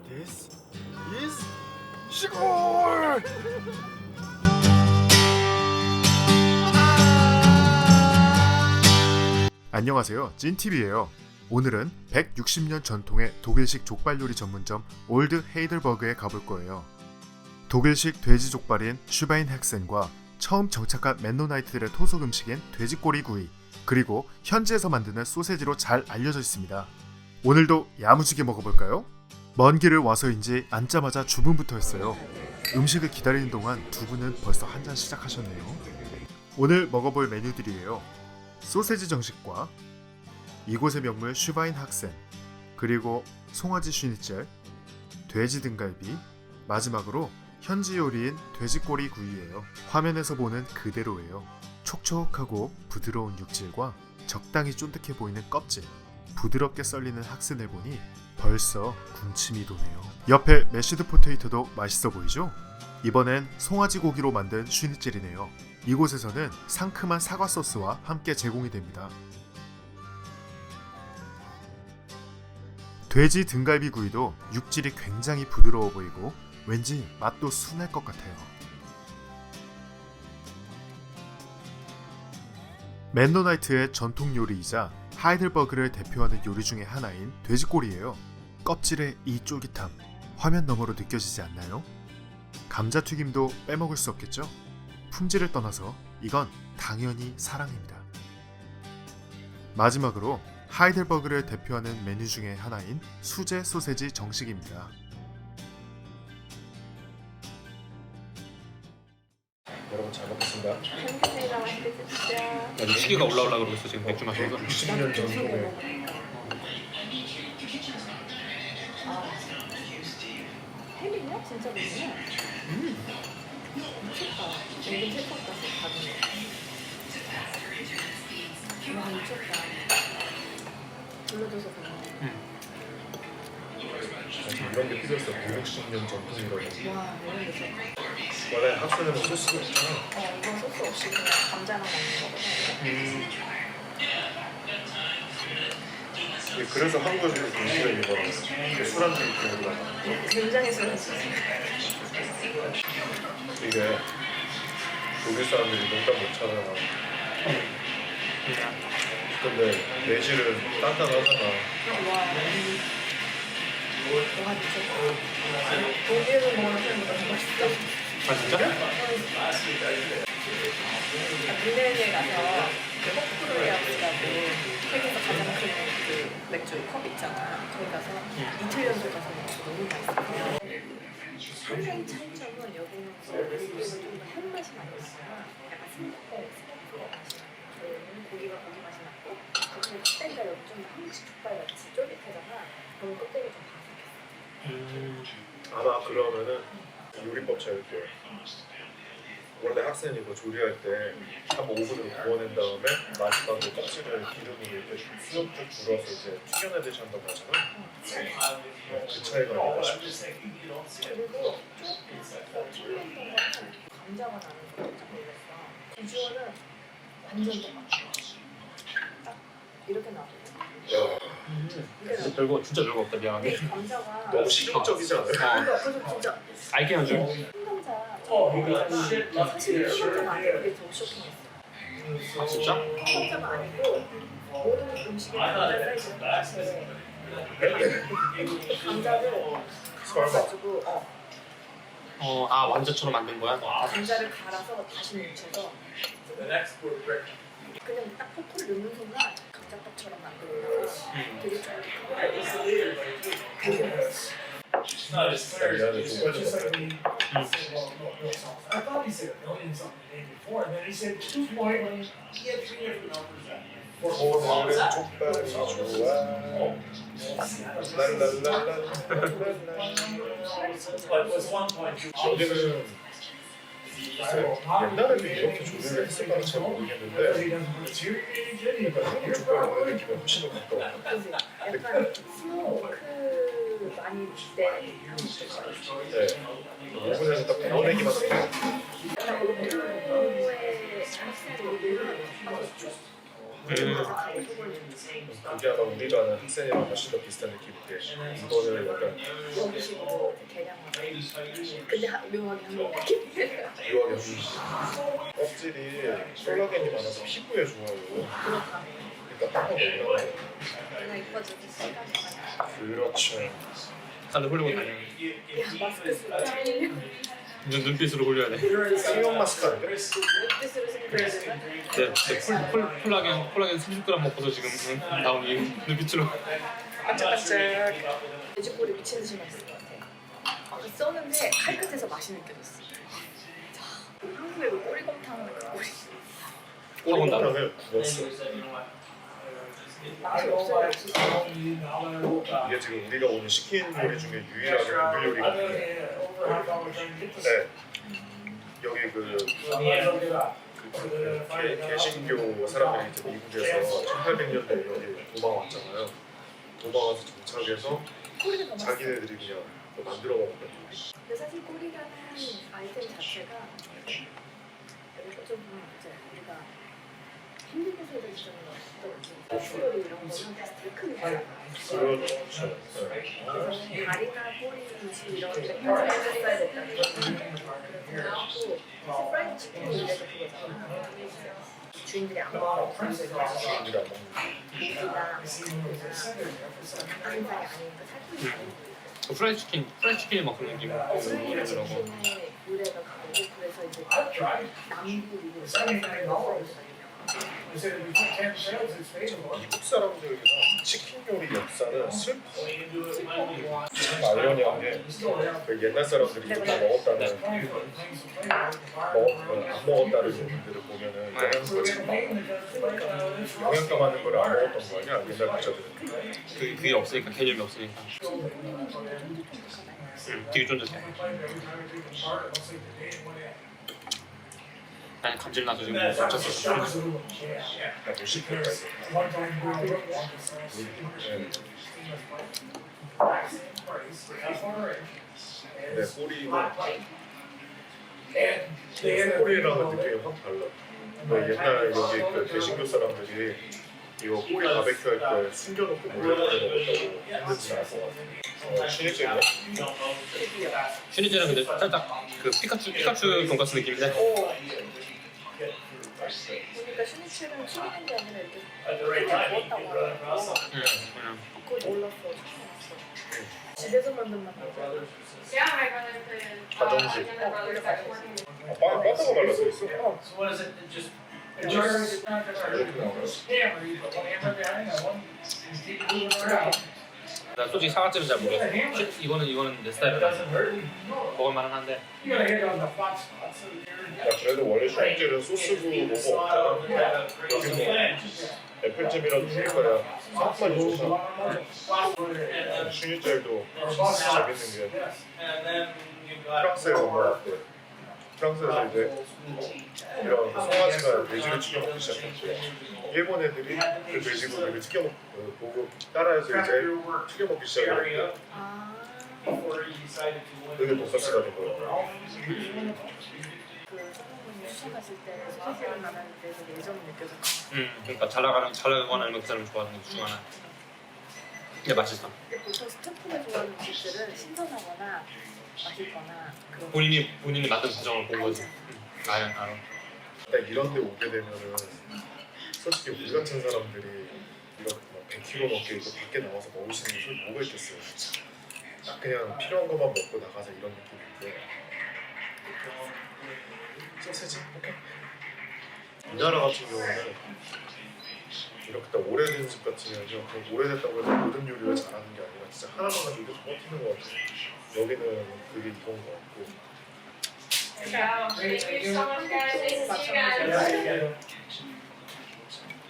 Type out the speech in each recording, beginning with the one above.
This is 시골! 안녕하세요, 찐TV예요. 오늘은 160년 전통의 독일식 족발 요리 전문점 올드 헤이들버그에 가볼 거예요. 독일식 돼지 족발인 슈바인 헥센과 처음 정착한 맨노나이트들의 토속 음식인 돼지꼬리 구이, 그리고 현지에서 만드는 소세지로 잘 알려져 있습니다. 오늘도 야무지게 먹어볼까요? 먼 길을 와서인지 앉자마자 주문부터 했어요. 음식을 기다리는 동안 두 분은 벌써 한 잔 시작하셨네요. 오늘 먹어볼 메뉴들이에요. 소세지 정식과 이곳의 명물 슈바인 학센, 그리고 송아지 슈니첼, 돼지 등갈비, 마지막으로 현지 요리인 돼지꼬리 구이예요. 화면에서 보는 그대로예요. 촉촉하고 부드러운 육질과 적당히 쫀득해 보이는 껍질, 부드럽게 썰리는 학센을 보니 벌써 군침이 도네요. 옆에 매시드 포테이토도 맛있어 보이죠? 이번엔 송아지 고기로 만든 슈니첼이네요. 이곳에서는 상큼한 사과 소스와 함께 제공이 됩니다. 돼지 등갈비 구이도 육질이 굉장히 부드러워 보이고 왠지 맛도 순할 것 같아요. 맨노나이트의 전통 요리이자 하이들버그를 대표하는 요리 중에 하나인 돼지꼬리예요. 껍질의 이 쫄깃함, 화면 너머로 느껴지지 않나요? 감자튀김도 빼먹을 수 없겠죠? 품질을 떠나서 이건 당연히 사랑입니다. 마지막으로 하이들버그를 대표하는 메뉴 중에 하나인 수제 소세지 정식입니다. 여러분 잘 먹겠습니다. 잘 먹겠습니다. 맛있게 드십시오. 나도 시계가 올라오려고 그러고 있어. 지금 맥주 마시면서. 160년 전통의 햄이냐? 진짜 맛있네. 미쳤다. 이건 채쳤다. 받은 거. 와, 미쳤다. 불러줘서 고마워. 이런 게 필요했어. 160년 전통이라고. 와, 이런 게 좋다. 원래 학생은 소스가 있잖아. 이건 소스 없이 그냥 감자랑 먹는 거거든. 그래서 한국에서 음식을 이거 술안주 이렇게 먹는 굉장히 술안주. 이게 독일 사람들이 농담 못 차잖아. 근데 매실은 단단하잖아. 와, 미쳤다. 독일은 먹는 사람보다 더 맛있어. 아 진짜? 뮌헨에 가서 그 호프로야라고 세계에서 가장 큰 그 맥주 컵 있잖아. 거기 가서 이틀 연속 가서 먹어서 너무 맛있어요. 한가지 차이점은 여기는 좀더 한 맛이 많이 나요. 약간 스모크 맛이 나요. 저희는 고기 맛이 났고 그 껍데기가 여기 좀 한국식 족발 같이 쫄깃하잖아. 그럼 껍데기 좀 바삭했어. 아마 그러면은 요리법 차일게요. 원래 학생이 이거 조리할 때 한 5분을 구워낸 다음에 마지막으로 껍질을 기름으로 이렇게 수염쭉 줄여서 이제 튀겨내듯이 한다고 하잖아. 그 차이가 아닐까 싶어. 그리고 조금 틀렸던 거는 감자가 나는 거 깜짝 놀랐어. 비주얼은 완전 똑같아. 딱 이렇게 나왔거든. 야, 별거 진짜 별거 없다. 미안하게. 감자가 너무 시각적이지 않아요? 그래서 진짜 알게 한 줄. 흰감자 사실 흰감자가 아니고 이게 더 쇼킹했어. 아 진짜? 흰감자가 아니고 모든 음식에 감자 사이즈가 똑같은데 감자를 갈아가지고 아 완자처럼 만든 거야? 감자를 갈아서 다시 뭉쳐서 그냥 딱 포토를 넣는 순간 감자떡처럼 만들어서 되게 쫄깃하고 되게 맛있어. 미안해, 족발 좀 I thought he said a million something the day before, and then he said 2 point. He had 3 different numbers then. 오늘은 족발이 좋아. 랄랄랄랄랄랄랄. But it was 1.2. 여기는 옛날에도 이렇게 조리를 했을까 잘 모르겠는데 He doesn't put a tear in it, did he? 한국 You're 족발은 probably 느낌이 훨씬 더 가까워. 그지? 약간 스모크 많이 때 한국 족발. 네. 5분에서 딱 구워내기만 하면 약간 오토의 학생들은 그게 아마 우리가 아는 학생이랑 훨씬 더 비슷한 느낌인데 이거는 약간 개량하고. 근데 묘하게 한국 느낌? 유학이 껍질이 콜라겐이 많아서 피부에 좋아요. 그렇다며. 그러니까 한번 먹으라고. 내가 이뻐져서 시간이 많아. 그렇죠. 다들 훌리고 다녀. 야, 마스크 쓰고 다니려고. 눈빛으로 홀려야 돼. 수영 마스크 아닌가? 눈빛으로 생겨야 되나? 콜라겐 30g 먹고서 지금 나온 이 눈빛으로. 반짝반짝. 돼지꼬리 미친 듯이 맛있을 것 같아. 아까 써는데 칼끝에서 맛이 느껴졌어. 자, 한국의 그 꼬리곰탕 그 꼬리. 꼬리곰탕을 구웠어. 맛이 없어요. 이게 지금 우리가 오늘 시킨 요리 중에 유일하게 한글 요리거든요. 네. 여기 개신교 사람들이 이제 미국에서 1800년대 여기 도망 왔잖아요. 도망 와서 정착해서 꼬리가 너무 맛있어. 자기네들이 그냥 만들어 먹었던 요리. 근데 사실 꼬리라는 아이템 자체가 여기서 좀 이제 우리가 힘든 곳에도 있잖아요. 소스요리 이런 거는 스테이크 있잖아요. 그렇죠. 그래서 다리나 꼬리 김치 이런 데 편집했어야 됐다는 그래서 프라이드 치킨 이래서 그거잖아. 주인들이 안 먹어. 사람들이 안 먹는 고기나 닭가슴살이 아니니까 살코기 아니고 프라이드 치킨이 막 그런 느낌. 프라이드 치킨의 유래가 가고 그래서 이제 남부 미국 사람들이 미국 사람들이랑 치킨 요리 역사는 슬퍼. 참 아이러니한 게그 옛날 사람들이 이거 다 먹었다는 안 먹었다는 분들을 보면은 영양가 참 많아. 영양가 많은 걸 안 먹었던 거 아니야? 옛날 부자들은. 그게 없으니까 개념이 없으니까. 되게 쫀득해. 아니 감질 나서 지금 어쩌어. 나못 씹혔다 이거. 네, 꼬리랑은 느낌이 확 달라. 옛날 여기 그 개신교 사람들이 이거 꼬리 바베큐 할 때 숨겨놓고 몰래 먹었다고 했는지 알 것 같아. 신입생이야? 슈니제는 근데 살짝 그 피카츄 돈까스 느낌인데. 보니까 슈니첼은 튀기는 게 아니라 이렇게 구웠다고 하더라고. 그거 몰랐어. 처음 알았어. 집에서 만든 맛 나고. 가정식. 바다가 말라져 있어? 나 솔직히 사과찜은 잘 모르겠어. 이거는 내 스타일이라 먹을만은 한데. 야, 그래도 원래 슈니젤은 소스도 뭐고 없잖아. 여기 뭐 애플잼이라도 주니까야 상품이 좋다. 슈니젤도 재밌는 게 프랑스에 가면 프랑스에서 이제 이런 그 송아지가 돼지를 튀겨 먹기 시작했고 일본 애들이 그 돼지고기를 튀겨 먹고 보고 따라해서 이제 튀겨 먹기 시작했고 그게 돈가스가 된 거예요. 그 선생님이 추천하실 때 소시지를 만날 때 되게 애정이 느껴졌거든요. 그러니까 잘 나가거나 아니면 그 사람이 좋아하는 것 중 하나. 근데 맛있어. 근데 보통 스태프가 좋아하는 음식들은 신선하거나 맛있거나 그런 본인이 만든 과정을 본 거지. 알아. 딱 이런 데 오게 되면은 솔직히 우리 같은 사람들이 이렇게 막 100kg 넘게 이거 밖에 나와서 먹을 수 있는 게 뭐가 있겠어요. 딱 그냥 필요한 것만 먹고 나가자 이런 느낌인데 소세지 오케이. 우리나라 같은 경우는 이렇게 딱 오래된 집 같으면요 그냥 오래됐다고 해서 모든 요리를 잘하는 게 아니라 진짜 하나만 가지고 이게 정확히는 것 같아요. 여기는 그게 이건 것 같고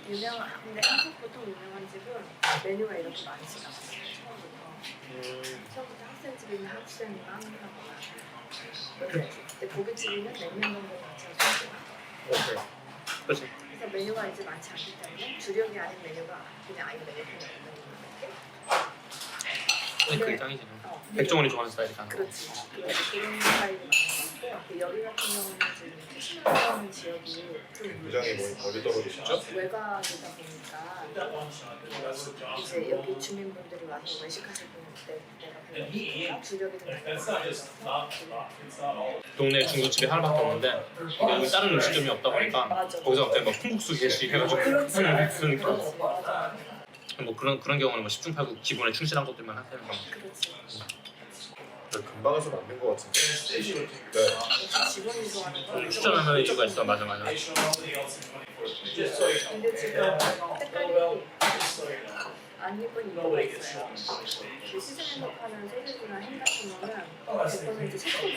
근데 한국 보통 유명한 집은 메뉴가 이렇게 많지가 않아요. 처음부터 학생집이면 학생이랑 하거나 근데 고깃집이면 냉면 정도 같이 하시고 그렇지. 그래서 메뉴가 이제 많지 않기 때문에 주력이 아닌 메뉴가 그냥 이거 내가 그냥 먹는 느낌? 근데 그게 짱이지. 어, 백종원이 좋아하는 스타일이잖아. 그렇지. 그런 스타일이 많은 것 같고 여기 같은 경우는 지금 수신하는 지역이 좀 굉장히 멀리 떨어지시죠? 외곽이다 보니까 이제 여기 주민분들이 와서 외식하실 때가 별로 없으니까 주력이 좀 많아서 동네 중국집이 하나밖에 없는데 여기 다른 음식점이 없다 보니까 맞아. 거기서 갑자기 막 콩국수 게시 해가지고 그렇지. 그러니까 그렇지. 맞아. 뭐 그런 경우는 뭐 10중 8구 기본에 충실한 것들만 하세요. 그렇지. 금방 와서 만든 것 같은데. 네. 역시 직원이 좋아하는 거. 추천하는 이유가 있어. 맞아. 근데 지금 색깔이 안 예쁜 이유가 있어요. 그 시중에서 파는 소세지나 햄 같은 거는 100% 색소가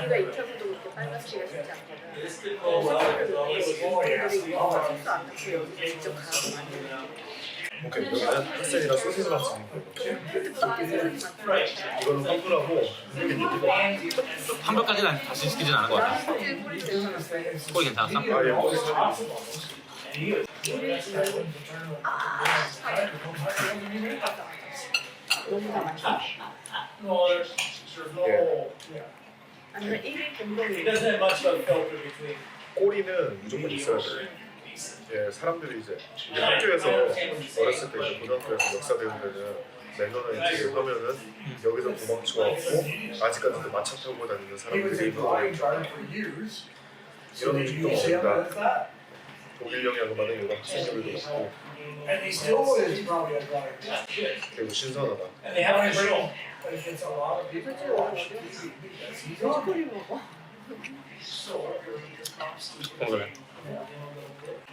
여기가 익혀서도 그렇게 빨갛기가 쉽지 않거든. 색소들이 이거 색소 안 넣고 여기서 직접 갈아서 만드는 오케이, 여기는 핫셀이랑 소시지만 쓰는 거예요. 뜻밖의 소세지 만드는 이거는 환불하고 한별까지는 다시 시키진 않은 것 같아. 나는 솔직히 꿀이 괜찮았어요. 꼴이 괜찮았어? 너무 다 맛있어. 아니면 1일 공동이 꼬리는 무조건 있어야 돼요. 예, 사람들이 이제 학교에서 어렸을 때 이제 고등학교에서 역사 배우면은 맥도날드를 하면은 여기서 도망쳐왔고 아직까지도 마차 타고 다니는 사람들이 있는 거예요. 이런 음식도 먹는다. 독일 영향을 받은 이유가 학생들도 있고 And they still is probably a lot of 그리고 신선하다. And they have a grill, but if it's a lot of people, 돼지꼬리 먹어. 그래.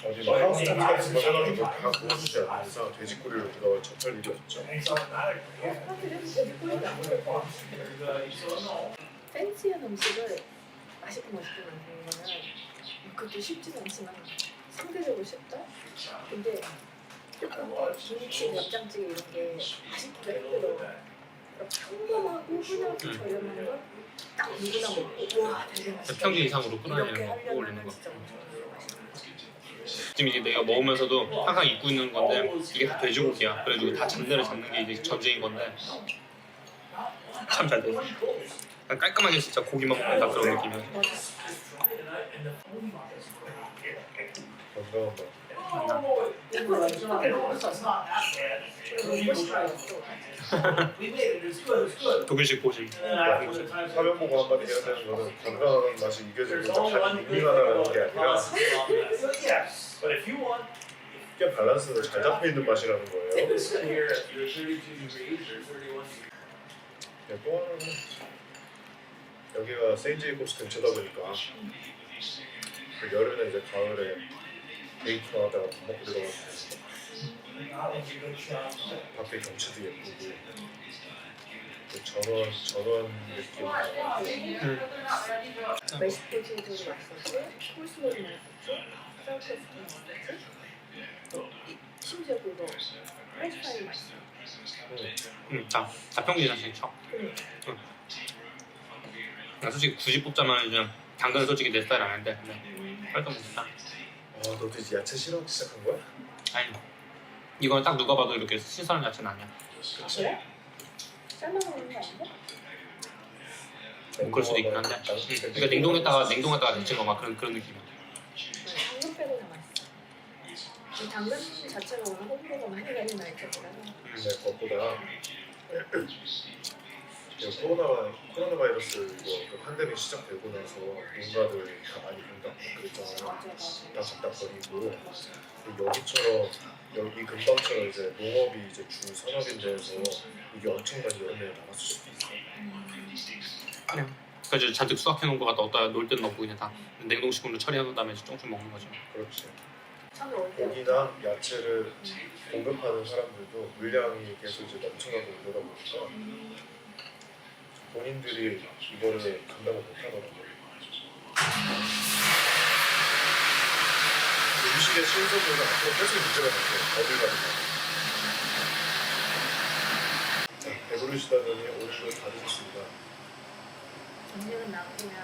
어디 막 하우스텐트 같은 거 해가지고 다 구워주지 않는 이상 돼지꼬리를 누가 접할 일이 없죠. it's automatically. 사실은 돼지꼬리가 안 먹어. 팬시한 음식을 맛있게 만드는 거는 그것도 쉽지도 않지만 상대적으로 쉽다? 근데 조금 김치, 된장찌개 이런 게 맛있기가 힘들어. 평범하고 흔하고 저렴한 건 딱 누구나 먹고 와 되게 맛있다. 평균 이상으로 이렇게 끌어내는 거, 하려면 올리는 거. 진짜 엄청 맛있는 지금 이게 내가 먹으면서도 항상 입고 있는 건데 이게 다 돼지고기야. 그래가지고 다 잡내를 잡는 게 이제 전쟁인 건데 참 잘 돼. 그냥 깔끔하게 진짜 고기만 먹는 딱 그런 느낌이야. 건강한 이거 완전하게 먹어서 먹고 싶어요. We made it, it's good, it's good. 독일식 보식. And then after the time, 화면 보고 한마디 해야 되는 거는 건강한 맛이 이겨지고 there's only one 잘 good 유명하다는 게 아니라 So yes, but if you want, 꽤 밸런스는 잘 잡혀있는 맛이라는 거예요. this here, you're 32 degrees or 31 degrees. 네, 또 하나는 여기가 세인제이콥스 근처다 보니까 그 여름이나 이제 가을에 데이트 하다가 밥 먹고 들어가서 밖에 경치도 예쁘고 또 전원 느낌 메시포티도 맛있었고 콜스로도 맛있었고 사우코스도 맛있었지 심지어 그거 프렌치 파이 맛있어. 다 평균 이상씩 쳐. 나 솔직히 굳이 뽑자면 이제 당근은 솔직히 내 스타일 아닌데 근데 활동 못했다. 너 이제 야채 싫어하기 시작한 거야? 아니 이건 딱 누가 봐도 이렇게 신선한 야채는 아니야. 그래? 삶아 먹는 거 아닌가? 뭐 그럴 수도 있긴 한데 그러니까 냉동했다가 데친 거 막 그런 느낌이야. 당근 빼고 다 맛있어. 이 당근 자체가 워낙 호불호가 많이 갈린 아이템이라서 네, 그것보다 코로나 바이러스 이거 그 팬데믹 시작되고 나서 농가들 다 많이 공답하고 그랬잖아요. 맞아. 다 갖다 버리고 여기처럼 여기 근방처럼 이제 농업이 이제 주 산업인 데서 이게 엄청난 여름에 나갔을 수도 있어요. 그래. 그래서 잔뜩 수확해놓은 거 갖다 어디다 놓을 때는 없고 그냥 다 냉동식품으로 처리한 다음에 조금씩 먹는 거죠. 그렇지. 처음에 올 때. 고기나 야채를 공급하는 사람들도 물량이 계속 이제 넘쳐나고 이러다 보니까 본인들이 이거를 감당을 못하더라고요. 음식의 신선도는 앞으로 계속 문제가 될게요. 어딜 가든. 자, 배부르시다더니 오늘도 다 드셨습니다. 음식은 남기면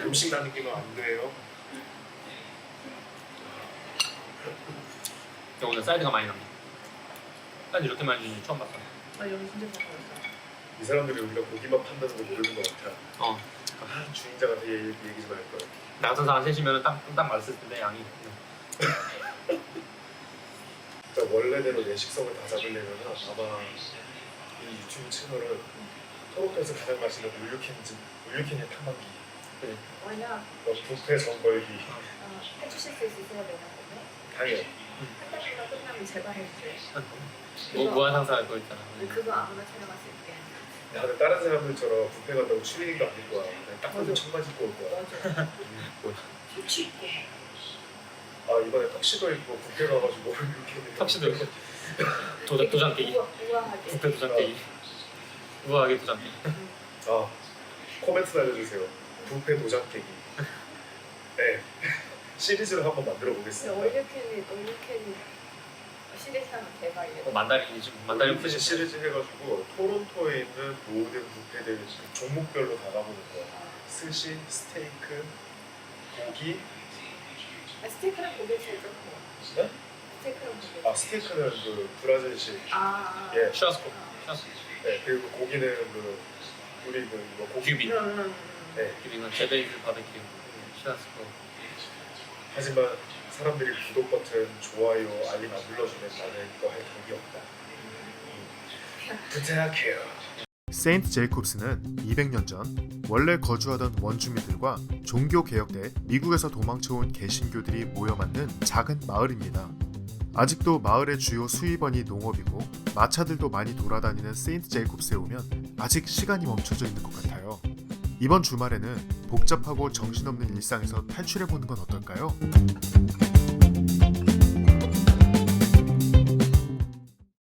음식 남기면 안 돼요. 오늘 사이드가 많이 남네. 난 이렇게 많이 주는 줄 처음 봤어. 아 여기 진짜 좋았어. 이 사람들이 우리가 고기만 판다는 걸 모르는 것 같아. 어. 주인장한테 얘기 좀 할 거야. 나 같은 사람 셋이면 딱 맞았을 텐데 양이. 진짜 원래대로 내 식성을 다 잡으려면 아마 이 유튜브 채널은 토론토에서 가장 맛있는 울류캔의 탐방기, 왜냐 뷔페 전걸기, 해주실 수 있으세요 내가 보면 당연. 한 달만 끝나면 제발 해주세요. 뭐 무한상사 그거 있잖아. 그거 아무나 촬영할 수 있게. 나는 다른 사람들처럼 뷔페 간다고 추리닝도 안 입고 와. 그냥 딱 맞은 맞아. 청바지 입고 올 거야. 맞아. 셔츠 입고. 아 이번에 턱시도 입고 뷔페 가가지고 이렇게 턱시도 입고. 도장 깨기. 우아하게. 부패 도장 깨기. 우아하게 도장 깨기. 아 코멘트 날려주세요. 뷔페 도장 깨기. 네 시리즈를 한번 만들어 보겠습니다. 올리캔이 시리즈 하면 대박이에요. 만다린이지. 만다린 푸시 푸시 시리즈 해가지고 토론토에 있는 모든 뷔페들 종목별로 다 가보는 거야. 스시, 스테이크, 고기. 스테이크랑 고기 제일 좋고. 네? 스테이크랑 고기. 아 스테이크는 그 브라질식. 예. 슈아스코. 네 그리고 고기는 그 우리 그 이거 고기. 큐비. 네. 큐비는 제베이스 바베큐. 슈아스코. 하지만 사람들이 구독 버튼, 좋아요, 알림 안 눌러주면 나는 이거 할 돈이 없다. 부탁해요. 세인트 제이콥스는 200년 전 원래 거주하던 원주민들과 종교 개혁 때 미국에서 도망쳐온 개신교들이 모여 만든 작은 마을입니다. 아직도 마을의 주요 수입원이 농업이고 마차들도 많이 돌아다니는 세인트 제이콥스에 오면 아직 시간이 멈춰져 있는 것 같아요. 이번 주말에는 복잡하고 정신없는 일상에서 탈출해보는 건 어떨까요?